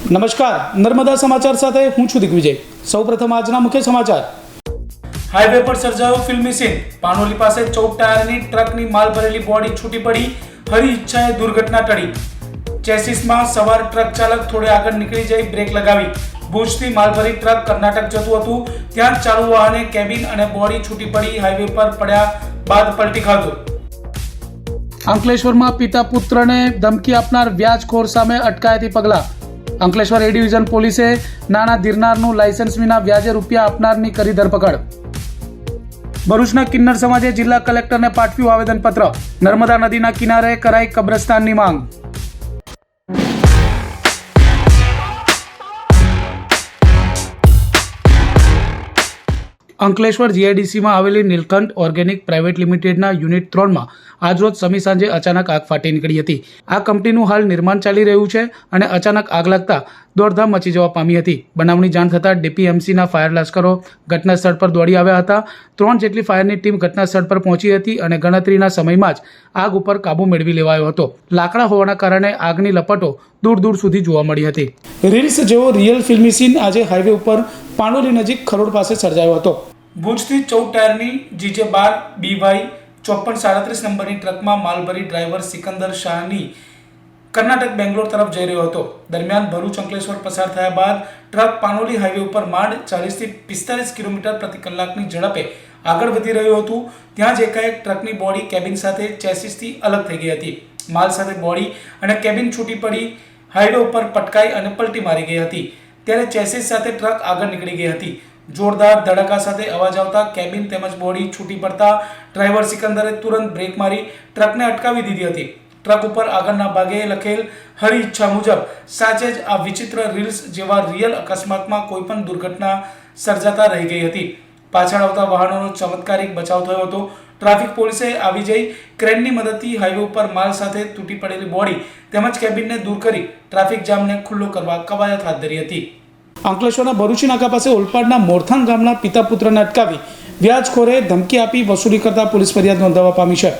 નમસ્કાર, નર્મદા સમાચાર સાથે હું છું દિગ્વિજય। સૌપ્રથમ આજના મુખ્ય સમાચાર। હાઈવે પર સર્જાયો ફિલ્મી સીન। પાનોલી પાસે 14 ટાયરની ટ્રકની માલ ભરેલી બોડી છૂટી પડી, હરી ઈચ્છાએ દુર્ઘટના ટળી। ચેસિસમાં સવાર ટ્રક ચાલક થોડે આગળ નીકળી જઈ બ્રેક લગાવી। ભુજથી માલ ભરી ટ્રક કર્ણાટક જતું હતું, ત્યાં ચાલુ વાહને કેબિન અને બોડી છૂટી પડી હાઈવે પર પડ્યા બાદ પલટી ખાધું। અંકલેશ્વરમાં પિતા પુત્રને ધમકી આપનાર વ્યાજખોર સામે અટકાયતી પગલાં। અંકલેશ્વર એ ડિવિઝન પોલીસે નાના ધીરનારનું લાયસન્સ વિના વ્યાજે રૂપિયા આપનારની કરી ધરપકડ। ભરૂચના કિન્નર સમાજે જિલ્લા કલેક્ટરને પાઠવ્યું આવેદનપત્ર। નર્મદા નદીના કિનારે કરાઈ કબ્રસ્તાનની માંગ। અંકલેશ્વર જીઆઈડીસીમાં આવેલી નીલકંઠ ઓર્ગેનિક પ્રાઇવેટ લિમિટેડના યુનિટ 3માં આજરોજ સમી સાંજે અચાનક આગ ફાટી નીકળી હતી। આ કંપનીનું હાલ નિર્માણ ચાલી રહ્યું છે અને અચાનક આગ લાગતા દોડધામ મચી જવા પામી હતી। બનાવની જાણ થતાં ડીપીએમસીના ફાયર લશ્કરો ઘટના સ્થળ પર દોડી આવ્યા હતા। 3 જેટલી ફાયરની ટીમ ઘટના સ્થળ પર પહોંચી હતી અને ગણતરીના સમયમાં જ આગ ઉપર કાબુ મેળવી લેવાયો હતો। લાકડા હોવાના કારણે આગની લપટો દૂર દૂર સુધી જોવા મળી હતી। રીલ્સ જેવો રિયલ ફિલ્મી સીન આજે હાઈવે ઉપર પાનોલી નજીક ખરોડ પાસે સર્જાયો હતો। ભુજથી 14 ટાયરની GJ12 BY 5437 નંબરની ટ્રકમાં માલ ભરી ડ્રાઈવર સિકંદર શાહની કર્ણાટક બેંગ્લોર તરફ જઈ રહ્યો હતો। દરમિયાન ભરૂચ અંકલેશ્વર પસાર થયા બાદ ટ્રક પાનોલી હાઈવે ઉપર માંડ 40 થી 45 કિલોમીટર પ્રતિ કલાકની ઝડપે આગળ વધી રહ્યું હતું, ત્યાં જ એકાએક ટ્રકની બોડી કેબિન સાથે ચેસિસથી અલગ થઈ ગઈ હતી। માલ સાથે બોડી અને કેબિન છૂટી પડી હાઈવે ઉપર પટકાઈ અને પલટી મારી ગઈ હતી, ત્યારે ચેસિસ સાથે ટ્રક આગળ નીકળી ગઈ હતી। જોરદાર ધડાકા સાથે અવાજ આવતા કેબિન તેમજ બોડી છૂટી પડતા ડ્રાઈવર સિકંદરે તુરંત બ્રેક મારી ટ્રકને અટકાવી દીધી હતી। ટ્રક ઉપર આગળના ભાગે લખેલ હરી ઈચ્છા મુજબ સાચે જ આ વિચિત્ર રીલ્સ જેવા રિયલ અકસ્માતમાં કોઈ પણ દુર્ઘટના સર્જાતા રહી ગઈ હતી। પાછળ આવતા વાહનોનો ચમત્કારિક બચાવ થયો હતો। ટ્રાફિક પોલીસે આવી જઈ ક્રેનની મદદથી હાઈવે ઉપર માલ સાથે તૂટી પડેલી બોડી તેમજ કેબિનને દૂર કરી ટ્રાફિક જામને ખુલ્લો કરવા કવાયત હાથ ધરી હતી। અંકલેશ્વરના ભરૂચી નાકા પાસે ઓલપાડના મોરથાન ગામના પિતા પુત્રને અટકાવી વ્યાજખોરે ધમકી આપી વસૂલી કરતા પોલીસ ફરિયાદ નોંધાવવા પામી છે।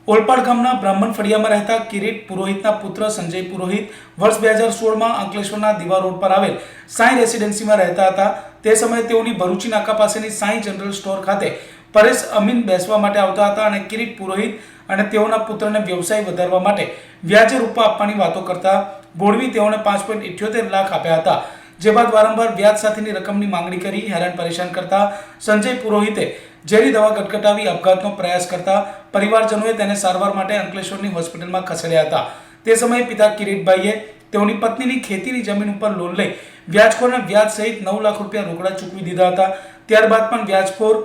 ઓલપાડ ગામના બ્રાહ્મણ ફળિયામાં રહેતા કિરીટ પુરોહિતના પુત્ર સંજય પુરોહિત વર્ષ 2016માં અંકલેશ્વરના દીવા રોડ પર આવેલ સાંઈ રેસિડેન્સીમાં રહેતા હતા। તે સમયે તેઓની ભરૂચી નાકા પાસેની સાંઈ જનરલ સ્ટોર ખાતે પરેશ અમીન બેસવા માટે આવતા હતા અને કિરીટ પુરોહિત અને તેઓના પુત્રને વ્યવસાય વધારવા માટે વ્યાજે રૂપિયા આપવાની વાતો કરતા ભોળવી તેઓને 5.78 લાખ આપ્યા હતા, જે બાદ વારંવાર વ્યાજ સાથેની રકમની માંગણી કરી હેરાન પરેશાન કરતા સંજય પુરોહિતે ઝેરી દવા ગટગટાવી આપઘાતનો પ્રયાસ કરતા પરિવારજનોએ તેને સારવાર માટે અંકલેશ્વરની હોસ્પિટલમાં ખસેડ્યા હતા। તે સમયે પિતા કિરીટભાઈએ તેઓની પત્નીની ખેતીની જમીન ઉપર લોન લઈ વ્યાજખોરને વ્યાજ સહિત 9 લાખ રૂપિયા રોકડા ચૂકવી દીધા હતા। ત્યારબાદ પણ વ્યાજખોર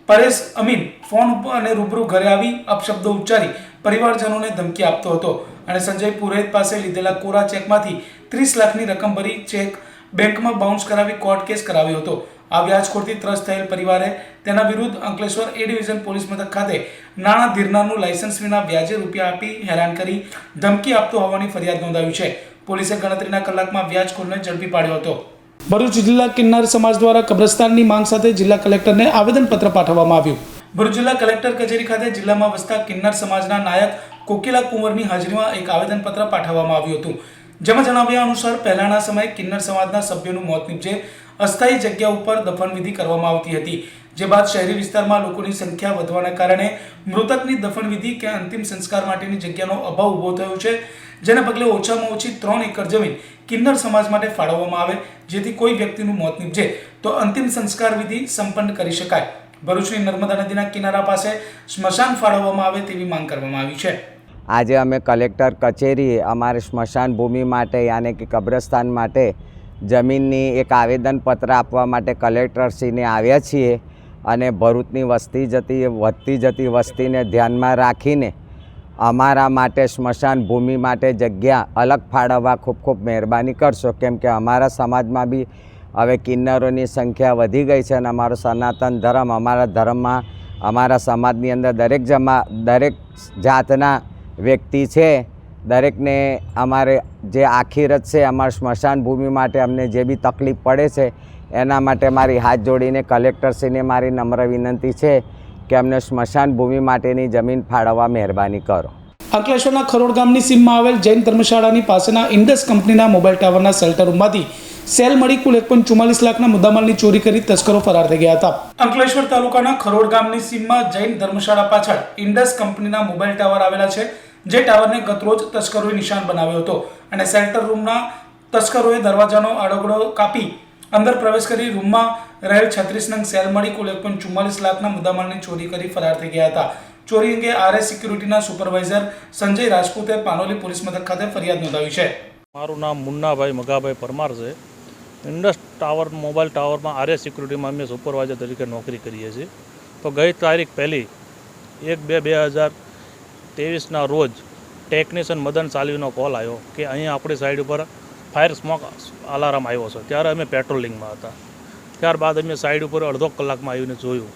પરેશ અમીન ફોન ઉપર અને રૂબરૂ ઘરે આવી અપશબ્દો ઉચ્ચારી પરિવારજનોને ધમકી આપતો હતો અને સંજય પુરોહિત પાસે લીધેલા કોરા ચેકમાંથી 30 લાખની રકમ ભરી ચેક બેંકમાં બાઉન્સ કરાવી કોર્ટ કેસ કરાવ્યો હતો। આ વ્યાજખોરથી ત્રસ્ત થયેલ પરિવારે તેના વિરુદ્ધ અંકલેશ્વર એ ડિવિઝન પોલીસ મથક ખાતે નાના ધીરનારનું લાયસન્સ વિના વ્યાજે રૂપિયા આપી હેરાન કરી ધમકી આપતો હોવાની ફરિયાદ નોંધાવી છે। પોલીસે ગણતરીના કલાકમાં વ્યાજખોરને ઝડપી પાડ્યો હતો। ભરૂચ જિલ્લા કિન્નર સમાજ દ્વારા કબ્રસ્તાનની માંગ સાથે જિલ્લા કલેક્ટરને આવેદનપત્ર પાઠવવામાં આવ્યું। ભરૂચ જિલ્લા કલેક્ટર કચેરી ખાતે જિલ્લામાં વસતા કિન્નર સમાજના નાયક કોકિલા કુંવરની હાજરીમાં એક આવેદનપત્ર પાઠવવામાં આવ્યું હતું, જેમાં જણાવ્યા અનુસાર પહેલાના સમયે કિન્નર સમાજના સભ્યોનું મોત નીપજે અસ્થાયી જગ્યા ઉપર દફનવિધિ કરવામાં આવતી હતી, જે બાદ શહેરી વિસ્તારમાં લોકોની સંખ્યા વધવાના કારણે મૃતકની દફનવિધિ કે અંતિમ સંસ્કાર માટેની જગ્યાનો અભાવ ઊભો થયો છે, જેને પગલે ઓછામાં ઓછી 3 એકર જમીન કિન્નર સમાજ માટે ફાળવવામાં આવે, જેથી કોઈ વ્યક્તિનું મોત નીપજે તો અંતિમ સંસ્કાર વિધિ સંપન્ન કરી શકાય। ભરૂચની નર્મદા નદીના કિનારા પાસે સ્મશાન ફાળવવામાં આવે તેવી માંગ કરવામાં આવી છે। આજે અમે કલેક્ટર કચેરી અમારે સ્મશાન ભૂમિ માટે યાને કે કબ્રસ્તાન માટે જમીનની એક આવેદનપત્ર આપવા માટે કલેક્ટરશ્રીને આવ્યા છીએ અને ભરૂચની વધતી જતી વસ્તીને ધ્યાનમાં રાખીને અમારા માટે સ્મશાન ભૂમિ માટે જગ્યા અલગ ફાળવવા ખૂબ ખૂબ મહેરબાની કરશો, કેમ કે અમારા સમાજમાં બી હવે કિન્નરોની સંખ્યા વધી ગઈ છે અને અમારો સનાતન ધર્મ અમારા ધર્મમાં અમારા સમાજની અંદર દરેક જાતના વ્યક્તિ છે, દરેકને અમારે જે આખિરત છે અમારા સ્મશાન ભૂમિ માટે અમને જે બી તકલીફ પડે છે એના માટે મારી હાથ જોડીને કલેક્ટરશ્રીને મારી નમ્ર વિનંતી છે કે અમને સ્મશાન ભૂમિ માટેની જમીન ફાળવવા મહેરબાની કરો। અંકલેશ્વરના ખરોડ ગામની સીમમાં આવેલ જૈન ધર્મશાળાની પાસેના ઇન્ડસ કંપનીના મોબાઈલ ટાવરના શેલ્ટર રૂમમાંથી સેલ મળી કુલ 1.44 લાખના મુદ્દામાલની ચોરી કરી તસ્કરો ફરાર થઈ ગયા હતા. અંકલેશ્વર તાલુકાના ખરોડ ગામની સીમમાં જૈન ધર્મશાળા પાછળ ઇન્ડસ કંપનીના મોબાઈલ ટાવર આવેલા છે, જે ટાવરને ગતરોજ તસ્કરોએ નિશાન બનાવ્યો હતો અને શેલ્ટર રૂમના તસ્કરોએ દરવાજાનો આડોગડો કાપી અંદર પ્રવેશ કરી રૂમમાં રહેલ 36 નંગ સેલ મળી કુલ 1.44 લાખના મુદ્દામાલની ચોરી કરી ફરાર થઈ ગયા હતા. ચોરી અંગે આરએસ સિક્યુરિટીના સુપરવાઇઝર સંજય રાજપૂતે પાનોલી પોલીસ મથક ખાતે ફરિયાદ નોંધાવી છે. મારું નામ મુન્નાભાઈ મગાભાઈ પરમાર છે. ઇન્ડસ ટાવર મોબાઈલ ટાવરમાં આરએસ સિક્યુરિટીમાં અમે સુપરવાઇઝર તરીકે નોકરી કરીએ છીએ. તો ગઈ તારીખ 1/2/2023ના રોજ ટેકનિશિયન મદન સાલવીનો કોલ આવ્યો કે અહીંયા આપણી સાઈડ ઉપર ફાયર સ્મોક અલાર્મ આવ્યો છે. ત્યારે અમે પેટ્રોલિંગમાં હતા. ત્યારબાદ અમે સાઈડ ઉપર અડધો કલાકમાં આવીને જોયું.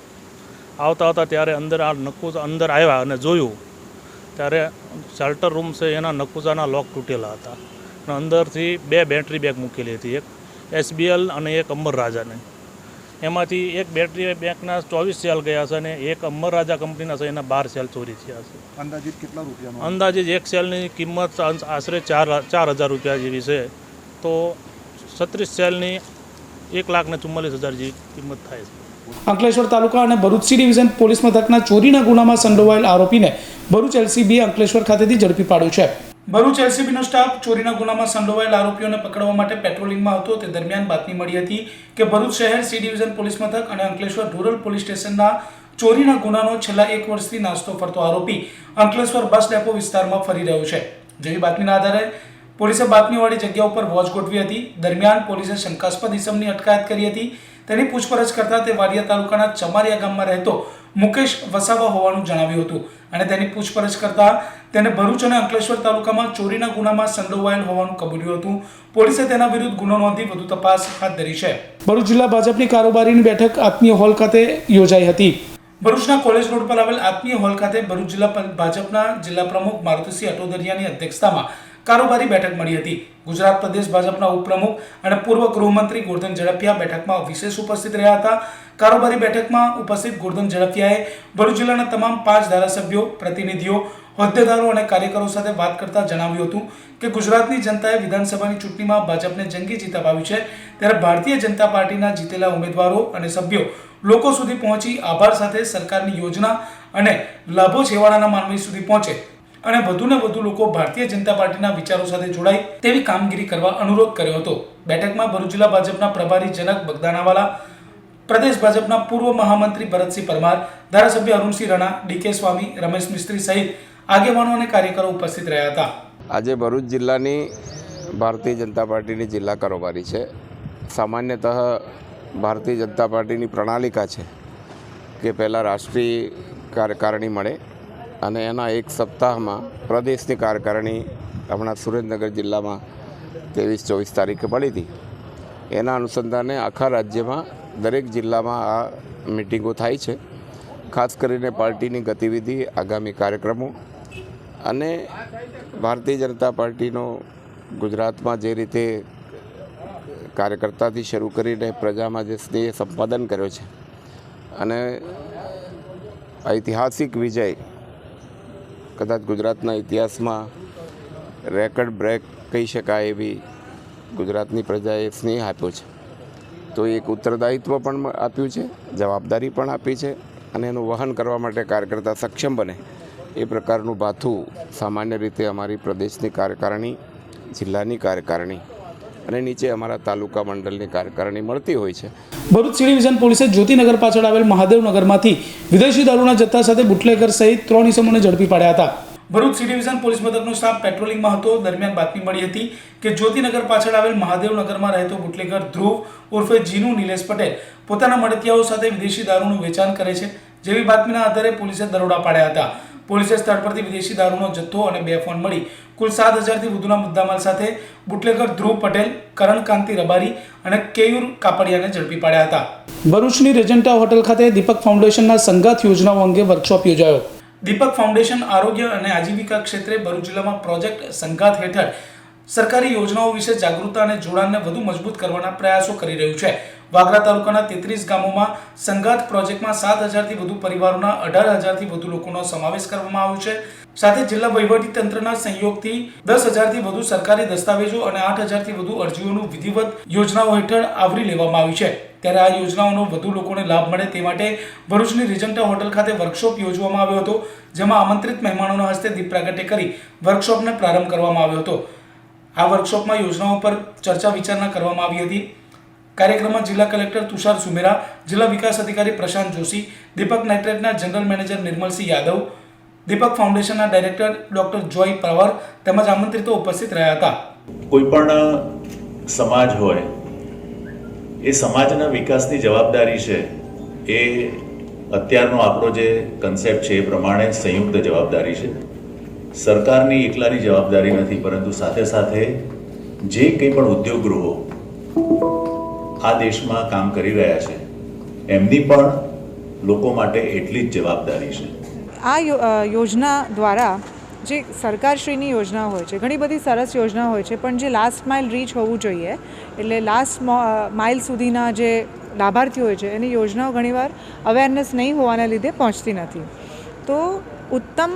આવતા હતા ત્યારે અંદર અંદર આવ્યા અને જોયું ત્યારે શેલ્ટર રૂમ છે એના નકુસાના લોક તૂટેલા હતા અને અંદરથી 2 બેટરી બેગ મૂકેલી હતી, એક SBL અને એક અમર રાજાને. એમાંથી એક બેટરી બેગના 24 સેલ ગયા છે અને એક અમર રાજા કંપનીના છે એના 12 સેલ ચોરી થયા છે. અંદાજિત કેટલા રૂપિયાનો? અંદાજિત એક સેલની કિંમત આશરે 4,000 રૂપિયા જેવી છે. તો 36 સેલની 1,44,000 જેવી કિંમત થાય છે. અંકલેશ્વર તાલુકા અને ભરૂચ સી ડિવિઝન પોલીસ મથકના ચોરીના ગુનામાં સંડોવાયેલ આરોપીને ભરૂચ LCB અંકલેશ્વર ખાતેથી ઝડપી પાડ્યો છે. ભરૂચ LCBનો સ્ટાફ ચોરીના ગુનામાં સંડોવાયેલ આરોપીઓને પકડવા માટે પેટ્રોલિંગમાં હતો. તે દરમિયાન બાતમી મળી હતી કે ભરૂચ શહેર સી ડિવિઝન પોલીસ મથક અને અંકલેશ્વર રૂરલ પોલીસ સ્ટેશનના ચોરીના ગુનાનો છેલ્લા 1 વર્ષથી નાસ્તો ફરતો આરોપી અંકલેશ્વર બસ ડેપો વિસ્તારમાં ફરી રહ્યો છે. જેવી બાતમીના આધારે પોલીસે બાતમીવાળી જગ્યા ઉપર વોચ ગોઠવી હતી. દરમિયાન પોલીસે શંકાસ્પદ ઇસમની અટકાયત કરી હતી. તેની પૂછપરછ કરતા તે વાડિયા તાલુકાના ચમારિયા ગામમાં રહેતો મુકેશ વસાવા હોવાનું જણાવ્યું હતું અને તેની પૂછપરછ કરતા તેને ભરૂચ અને અંકલેશ્વર તાલુકામાં ચોરીના ગુનામાં સંડોવાયેલ હોવાનું કબૂલ્યું હતું. પોલીસે તેના વિરુદ્ધ ગુનો નોંધી વધુ તપાસ હાથ ધરી છે. ભરૂચ જિલ્લા ભાજપની કારોબારીની બેઠક આત્મીય હોલ ખાતે યોજાઈ હતી. ભરૂચના કોલેજ રોડ પર આવેલ આત્મીય હોલ ખાતે ભરૂચ જિલ્લા ભાજપના જિલ્લા પ્રમુખ મારુતિસિંહ અટોદરિયાની અધ્યક્ષતામાં કારોબારી બેઠક મળી હતી. ગુજરાત પ્રદેશ ભાજપના ઉપપ્રમુખ અને પૂર્વ ગૃહમંત્રી ગોરધન ઝડફિયા બેઠકમાં વિશેષ ઉપસ્થિત રહ્યા હતા. કારોબારી બેઠકમાં ઉપસ્થિત ગોરધન ઝડફિયાએ ભરૂચ જિલ્લાના તમામ 5 ધારાસભ્યો, પ્રતિનિધિઓ, હોદ્દેદારો અને કાર્યકરો સાથે વાત કરતા જણાવ્યું હતું કે ગુજરાતની જનતાએ વિધાનસભાની ચૂંટણીમાં ભાજપને જંગી જીત અપાવી છે, ત્યારે ભારતીય જનતા પાર્ટીના જીતેલા ઉમેદવારો અને સભ્યો લોકો સુધી પહોંચી આભાર સાથે સરકારની યોજના અને લાભો છેવાડાના માનવી સુધી પહોંચે અને વધુને વધુ લોકો ભારતીય જનતા પાર્ટીના વિચારો સાથે જોડાય તેવી કામગીરી કરવા અનુરોધ કર્યો હતો. બેઠકમાં ભરૂચ જિલ્લા ભાજપના પ્રભારી જનક બગદાણાવાલા, પ્રદેશ ભાજપના પૂર્વ મહામંત્રી ભરતસિંહ પરમાર, ધારાસભ્ય અરુણસિંહ રાણા, DK સ્વામી, રમેશ મિસ્ત્રી સહિત આગેવાનો અને કાર્યકરો ઉપસ્થિત રહ્યા હતા. આજે ભરૂચ જિલ્લાની ભારતીય જનતા પાર્ટીની જિલ્લા કારોબારી છે. સામાન્યતઃ ભારતીય જનતા પાર્ટીની પ્રણાલિકા છે કે પહેલાં રાષ્ટ્રીય કાર્યકારિણી મળે અને એના 1 સપ્તાહમાં પ્રદેશની કાર્યકારિણી હમણાં સુરેન્દ્રનગર જિલ્લામાં 23-24 તારીખે પડી હતી. એના અનુસંધાને આખા રાજ્યમાં દરેક જિલ્લામાં આ મિટિંગો થાય છે. ખાસ કરીને પાર્ટીની ગતિવિધિ, આગામી કાર્યક્રમો અને ભારતીય જનતા પાર્ટીનો ગુજરાતમાં જે રીતે કાર્યકર્તાથી શરૂ કરીને પ્રજામાં જે સ્નેહ સંપાદન કર્યો છે અને ઐતિહાસિક વિજય કદાચ ગુજરાતના ઇતિહાસમાં રેકર્ડ બ્રેક કહી શકાય એવી ગુજરાતની પ્રજાએ સ્નેહ આપ્યો છે. તો એક ઉત્તરદાયિત્વ પણ આપ્યું છે, જવાબદારી પણ આપી છે અને એનું વહન કરવા માટે કાર્યકર્તા સક્ષમ બને એ પ્રકારનું ભાથું સામાન્ય રીતે અમારી પ્રદેશની કાર્યકારિણી, જિલ્લાની કાર્યકારિણી અને નીચે અમારા તાલુકા મંડળની કાર્યકારિણી મળતી હોય છે. ભરૂચ સી ડિવિઝન પોલીસે જ્યોતિનગર પાછળ આવેલ મહાદેવનગરમાંથી વિદેશી દારૂના જથ્થા સાથે બુટલેગર સહિત 3 ઇસમોને ઝડપી પાડ્યા હતા. ભરૂચ સી ડિવિઝન પોલીસ મથકનો સ્ટાફ પેટ્રોલિંગમાં હતો. દરમિયાન બાતમી મળી હતી કે જ્યોતિનગર પાછળ આવેલ મહાદેવનગરમાં રહેતો બુટલેગર ધ્રુવ ઉર્ફે જીનુ નિલેશ પટેલ પોતાના મળતિયાઓ સાથે વિદેશી દારૂનું વેચાણ કરે છે. જેવી બાતમીના આધારે પોલીસે દરોડા પાડ્યા હતા. પોલીસે સ્થળ પરથી વિદેશી દારૂનો જથ્થો અને 2 ફોન મળી કુલ 7,000થી વધુના મુદ્દામાલ સાથે બુટલેગર ધ્રુવ પટેલ, કરણકાંતિ રબારી અને કેયુર કાપડિયાને ઝડપી પાડ્યા હતા. ભરૂચની રેજન્ટા હોટેલ ખાતે દીપક ફાઉન્ડેશનના સંગાથ યોજનાઓ અંગે વર્કશોપ યોજાયો. દીપક ફાઉન્ડેશન આરોગ્ય અને આજીવિકા ક્ષેત્રે ભરૂચ જિલ્લામાં પ્રોજેક્ટ સંગાથ હેઠળ સરકારી યોજનાઓ વિશે જાગૃતતા અને જોડાણને વધુ મજબૂત કરવાના પ્રયાસો કરી રહ્યું છે. વાગરા તાલુકાના 33 ગામોમાં સંગાથ પ્રોજેક્ટમાં 7,000થી વધુ પરિવારોના 18,000થી વધુ લોકોનો સમાવેશ કરવામાં આવ્યો છે. સાથે જિલ્લા વહીવટી તંત્રના સહયોગથી 10,000થી વધુ સરકારી દસ્તાવેજો અને 8,000થી વધુ અરજીઓનું વિધિવત યોજનાઓ હેઠળ આવરી લેવામાં આવ્યું છે. ત્યારે આ યોજનાઓનો વધુ લોકોને લાભ મળે તે માટે ભરૂચની રીજન્ટા હોટલ ખાતે વર્કશોપ યોજવામાં આવ્યો હતો, જેમાં આમંત્રિત મહેમાનોના હસ્તે દીપ પ્રાગટ્ય કરી વર્કશોપને પ્રારંભ કરવામાં આવ્યો હતો. આ વર્કશોપમાં યોજનાઓ પર ચર્ચા વિચારણા કરવામાં આવી હતી. કાર્યક્રમમાં જિલ્લા કલેક્ટર તુષાર સુમેરા, જિલ્લા વિકાસ અધિકારી પ્રશાંત જોશી, દીપક નાઇટ્રેટના જનરલ મેનેજર નિર્મલસિંહ યાદવ, દીપક ફાઉન્ડેશનના ડાયરેક્ટર ડોક્ટર જોય પવાર તેમજ આમંત્રિતો ઉપસ્થિત રહ્યા હતા. કોઈ પણ સમાજ હોય એ સમાજના વિકાસની જવાબદારી છે એ અત્યારનો આપણો જે કન્સેપ્ટ છે એ પ્રમાણે સંયુક્ત જવાબદારી છે. સરકારની એકલાની જવાબદારી નથી, પરંતુ સાથે સાથે જે કંઈ પણ ઉદ્યોગગૃહો આ દેશમાં કામ કરી રહ્યા છે એમની પણ લોકો માટે એટલી જ જવાબદારી છે. આ યોજના દ્વારા જે સરકારશ્રીની યોજના હોય છે, ઘણી બધી સરસ યોજના હોય છે, પણ જે લાસ્ટ માઇલ રીચ હોવું જોઈએ, એટલે લાસ્ટ માઇલ સુધીના જે લાભાર્થીઓ હોય છે એની યોજનાઓ ઘણીવાર અવેરનેસ નહીં હોવાના લીધે પહોંચતી નથી. તો ઉત્તમ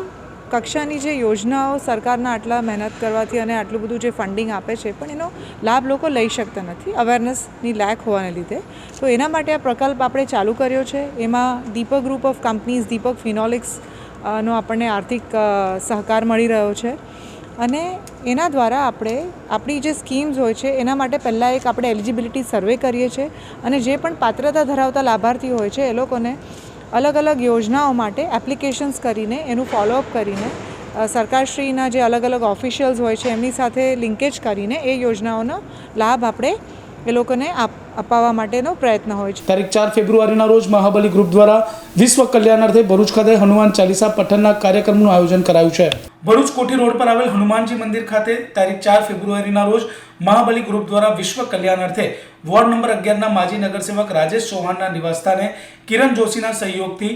કક્ષાની જે યોજનાઓ સરકારના આટલા મહેનત કરવાથી અને આટલું બધું જે ફંડિંગ આપે છે પણ એનો લાભ લોકો લઈ શકતા નથી અવેરનેસની લેક હોવાને લીધે. તો એના માટે આ પ્રકલ્પ આપણે ચાલુ કર્યો છે. એમાં દીપક ગ્રુપ ઓફ કંપનીઝ, દીપક ફિનોલિક્સ નો આપણને આર્થિક સહકાર મળી રહ્યો છે અને એના દ્વારા આપણે આપણી જે સ્કીમ્સ હોય છે એના માટે પહેલાં એક આપણે એલિજિબિલિટી સર્વે કરીએ છીએ અને જે પણ પાત્રતા ધરાવતા લાભાર્થી હોય છે એ લોકોને અલગ અલગ યોજનાઓ માટે એપ્લિકેશન્સ કરીને એનું ફોલોઅપ કરીને સરકારશ્રીના જે અલગ અલગ ઓફિશિયલ્સ હોય છે એમની સાથે લિંકેજ કરીને એ યોજનાઓનો લાભ આપણે એ લોકોને અપાવવા માટેનો પ્રયત્ન હોય છે. તારીખ 4 ફેબ્રુઆરીના રોજ મહાબલી ગ્રુપ દ્વારા વિશ્વ કલ્યાણાર્થે ભરૂચ ખાતે હનુમાન ચાલીસા પઠનના કાર્યક્રમનું આયોજન કરાયું છે. ભરૂચ કોઠી રોડ પર આવેલ હનુમાનજી મંદિર ખાતે તારીખ 4 ફેબ્રુઆરીના રોજ મહાબલી ગ્રુપ દ્વારા વિશ્વ કલ્યાણાર્થે વોર્ડ નંબર 11ના માજી નગરસેવક રાજેશ ચૌહાણના નિવાસસ્થાને કિરણ જોશીના સહયોગથી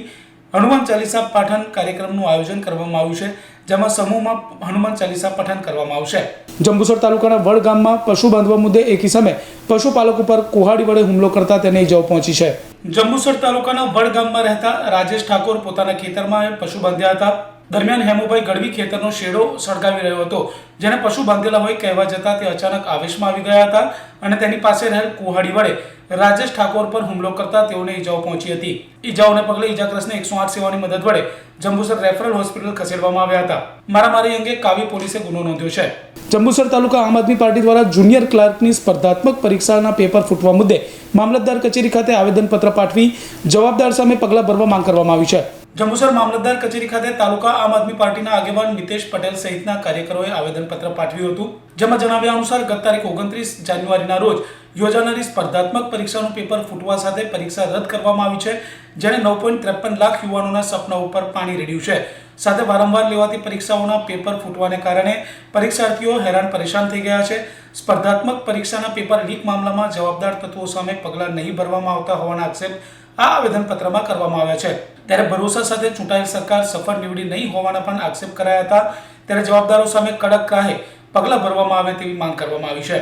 હનુમાન ચાલીસા પાઠન કાર્યક્રમનું આયોજન કરવામાં આવ્યું છે, જેમાં સમૂહમાં હનુમાન ચાલીસા પઠન કરવામાં આવશે. જંબુસર તાલુકાના વડ ગામમાં પશુ બાંધવા મુદ્દે એક ઇસમે પશુપાલક ઉપર કુહાડી વડે હુમલો કરતા તેને ઇજાઓ પહોંચી છે. જંબુસર તાલુકાના વડ ગામમાં રહેતા રાજેશ ઠાકોર પોતાના ખેતરમાં પશુ બાંધ્યા હતા. દરમિયાન હેમુભાઈ ગઢવી ખેતરનો શેડો સળગાવી રહ્યો હતો, જેને પશુ બાંધેલા હોય કહેવા જતાં તે અચાનક આવેશમાં આવી ગયા હતા અને તેની પાસે રહેલ કુહાડી વડે રાજેશ ઠાકોર પર હુમલો કરતા તેઓને ઇજાઓ પહોંચી હતી. ઇજાઓને પગલે ઇજાગ્રસ્તને 108 સેવાની મદદ વડે જંબુસર રેફરલ હોસ્પિટલ ખસેડવામાં આવ્યા હતા. મારામારી અંગે કાવી પોલીસે ગુનો નોંધ્યો છે. જંબુસર તાલુકા આમ આદમી પાર્ટી દ્વારા જુનિયર ક્લાર્કની સ્પર્ધાત્મક પરીક્ષાના પેપર ફૂટવા મુદ્દે મામલતદાર કચેરી ખાતે આવેદનપત્ર પાઠવી જવાબદાર સામે પગલાં ભરવા માંગ કરવામાં આવી છે. જંબુસર મામલતદાર કચેરી ખાતે તાલુકા આમ આદમી પાર્ટીના આગેવાન મિતેશ પટેલ સહિતના કાર્યકરોએ આવેદનપત્ર પાઠવ્યું હતું, જેમાં જણાવ્યા અનુસાર ગત તારીખ 29 જાન્યુઆરીના રોજ યોજાનારી સ્પર્ધાત્મક પરીક્ષાનું પેપર ફૂટવા સાથે પરીક્ષા રદ કરવામાં આવી છે, જેને 9.53 લાખ યુવાનોના સપના ઉપર પાણી રેડ્યું છે. સાથે વારંવાર લેવાતી પરીક્ષાઓના પેપર ફૂટવાને કારણે પરીક્ષાર્થીઓ હેરાન પરેશાન થઈ ગયા છે. સ્પર્ધાત્મક પરીક્ષાના પેપર લીક મામલામાં જવાબદાર તત્વો સામે પગલાં નહીં ભરવામાં આવતા હોવાના આક્ષેપ આ આવેદનપત્રમાં કરવામાં આવ્યા છે. ત્યારે ભરોસા સાથે ચૂંટાયેલ સરકાર સફળ નીવડી નહીં હોવાના પણ આક્ષેપ કરાયા હતા. ત્યારે જવાબદારો સામે કડક રાહે પગલાં ભરવામાં આવે તેવી માંગ કરવામાં આવી છે.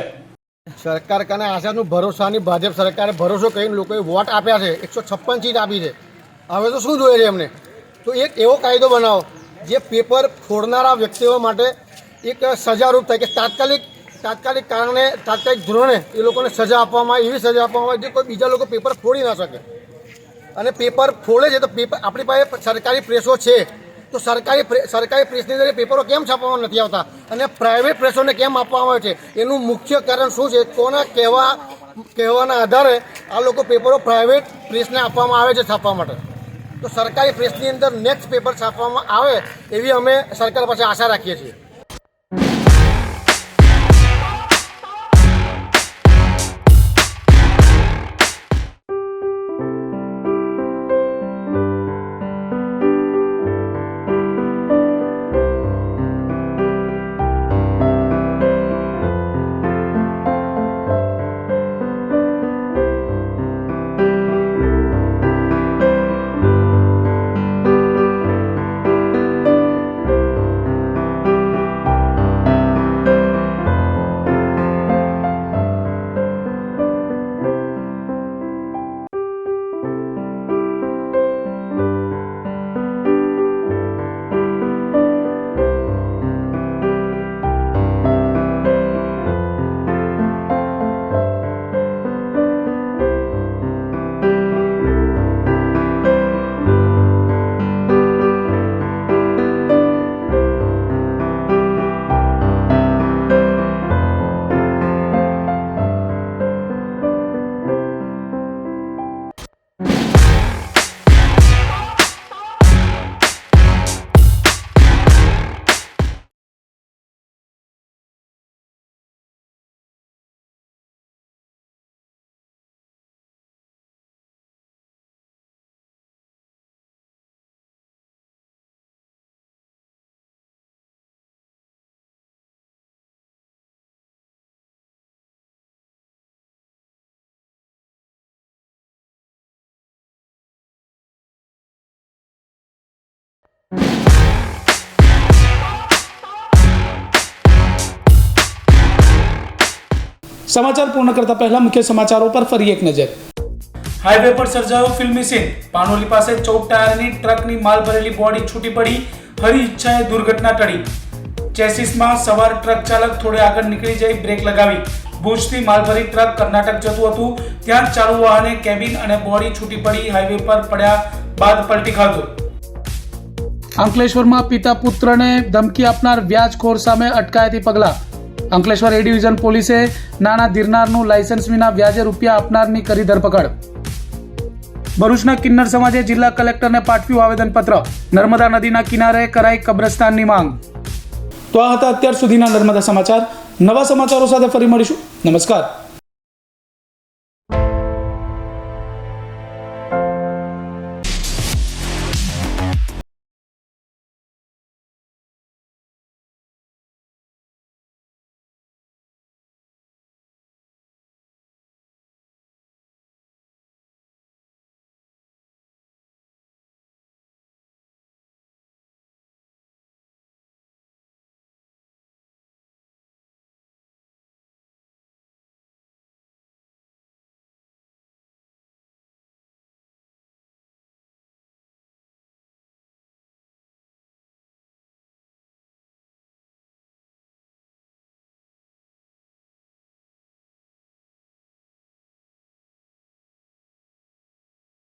સરકાર કને આશાનું ભરોસાની ભાજપ સરકારે ભરોસો કરીને લોકોએ વોટ આપ્યા છે, 156 સીટ આપી છે. હવે તો શું જોઈએ છે એમને? તો એક એવો કાયદો બનાવો જે પેપર ફોડનારા વ્યક્તિઓ માટે એક સજારૂપ થાય કે તાત્કાલિક કારણે તાત્કાલિક ધોરણે એ લોકોને સજા આપવામાં આવે, એવી સજા આપવામાં આવે જે કોઈ બીજા લોકો પેપર ફોડી ના શકે. અને પેપર ફોડે છે તો પેપર આપણી પાસે સરકારી પ્રેસો છે, તો સરકારી પ્રેસની અંદર પેપરો કેમ છાપવામાં નથી આવતા અને પ્રાઇવેટ પ્રેસોને કેમ આપવામાં આવે છે? એનું મુખ્ય કારણ શું છે? કોના કહેવાના આધારે આ લોકો પેપરો પ્રાઇવેટ પ્રેસને આપવામાં આવે છે છાપવા માટે? તો સરકારી પ્રેસની અંદર નેક્સ્ટ પેપર છાપવામાં આવે એવી અમે સરકાર પાસે આશા રાખીએ છીએ. સમાચાર પૂર્ણ કરતા પહેલા મુખ્ય સમાચારો પર ફરી એક નજર. હાઈવે પર સર્જાયો ફિલ્મી સીન. પાનોલી પાસે 14 ટાયરની ટ્રકની માલ ભરેલી બોડી છૂટી પડી. હરી ઈચ્છાએ દુર્ઘટના ટળી. ચેસિસમાં સવાર ટ્રક ચાલક થોડે આગળ નીકળી જઈ બ્રેક લગાવી. ભુજથી માલભરી ટ્રક કર્ણાટક જતું હતું. ત્યાં ચાલુ વાહને કેબિન અને બોડી છૂટી પડી હાઈવે પર પડ્યા બાદ પલટી ખાધો. અંકલેશ્વરમાં પિતા પુત્રને ધમકી આપનાર વ્યાજખોર સામે અટકાયતી પગલાં. અંકલેશ્વર એ ડિવિઝન પોલીસે નાના ધીરનારનું લાયસન્સ વિના વ્યાજે રૂપિયા આપનારની કરી ધરપકડ. ભરૂચના કિન્નર સમાજે જિલ્લા કલેક્ટરને પાઠવ્યું આવેદનપત્ર. નર્મદા નદીના કિનારે કરાઈ કબ્રસ્તાનની માંગ. તો આ હતા અત્યાર સુધીના નર્મદા સમાચાર. નવા સમાચારો સાથે ફરી મળીશું. નમસ્કાર.